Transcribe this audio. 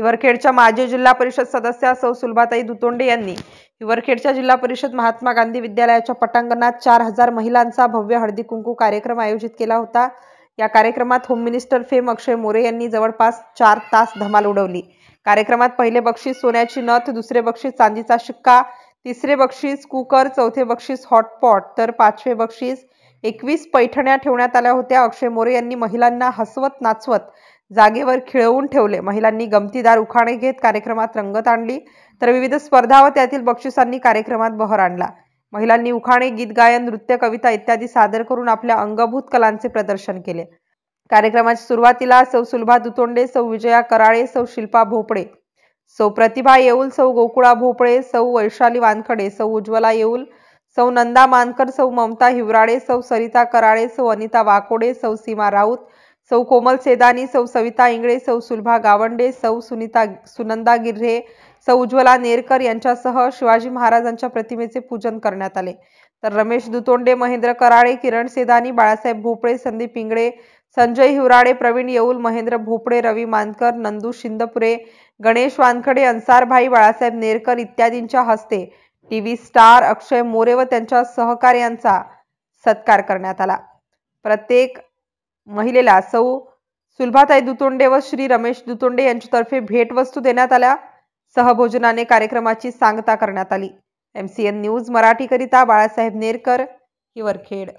हिवरखेडच्या माजी जिल्हा परिषद सदस्या सौ सुलभाताई दुतोंडे यांनी हिवरखेडच्या जिल्हा परिषद महात्मा गांधी विद्यालयाच्या पटांगणात 4000 महिलांचा भव्य हळदी कुंकू कार्यक्रम आयोजित केला होता। या कार्यक्रमात होम मिनिस्टर फेम अक्षय मोरे यांनी जवळपास 4 तास धमाल उडवली। कार्यक्रमात पहिले बक्षीस सोन्याची नथ, दुसरे बक्षीस चांदीचा शिक्का, तिसरे बक्षीस कुकर, चौथे बक्षीस हॉटपॉट तर पाचवे बक्षीस 21 पैठण्या ठेवण्यात आल्या होत्या। अक्षय मोरे यांनी महिलांना हसवत नाचवत जागेवर खिळवून ठेवले। महिलांनी गमतीदार उखाणे घेत कार्यक्रमात रंगत आणली, तर विविध स्पर्धा व त्यातील बक्षिसांनी कार्यक्रमात बहर आणला। महिलांनी उखाणे, गीत गायन, नृत्य, कविता इत्यादी सादर करून आपल्या अंगभूत कलांचे प्रदर्शन केले। कार्यक्रमाच्या सुरुवातीला सौ सुलभा दुतोंडे, सौ विजया कराळे, सौ शिल्पा भोपळे, सौ प्रतिभा येऊल, सौ गोकुळा भोपळे, सौ वैशाली वानखडे, सौ उज्ज्वला येऊल, सौ नंदा मानकर, सौ ममता हिवराळे, सौ सरिता कराळे, सौ अनिता वाकोडे, सौ सीमा राऊत, सौ कोमल सेदानी, सौ सविता इंगळे, सौ सुलभा गावंडे, सौ सुनंदा गिर्हे, सौ उज्ज्वला नेरकर यांच्यासह शिवाजी महाराजांच्या प्रतिमेचे पूजन करण्यात आले। तर रमेश दुतोंडे, महेंद्र कराळे, किरण सेदानी, बाळासाहेब भोपळे, संदीप इंगळे, संजय हिवराळे, प्रवीण येऊल, महेंद्र भोपळे, रवी मानकर, नंदू शिंदपुरे, गणेश वानखडे, अन्सारभाई, बाळासाहेब नेरकर इत्यादींच्या हस्ते टीव्ही स्टार अक्षय मोरे व त्यांच्या सहकार्यांचा सत्कार करण्यात आला। प्रत्येक महिलेला सौ सुलभाताई दुतोंडे व श्री रमेश दुतोंडे यांच्यातर्फे भेटवस्तू देण्यात आल्या। सहभोजनाने कार्यक्रमाची सांगता करण्यात आली। MCN न्यूज मराठी करिता बाळासाहेब नेरकर, हिवरखेड।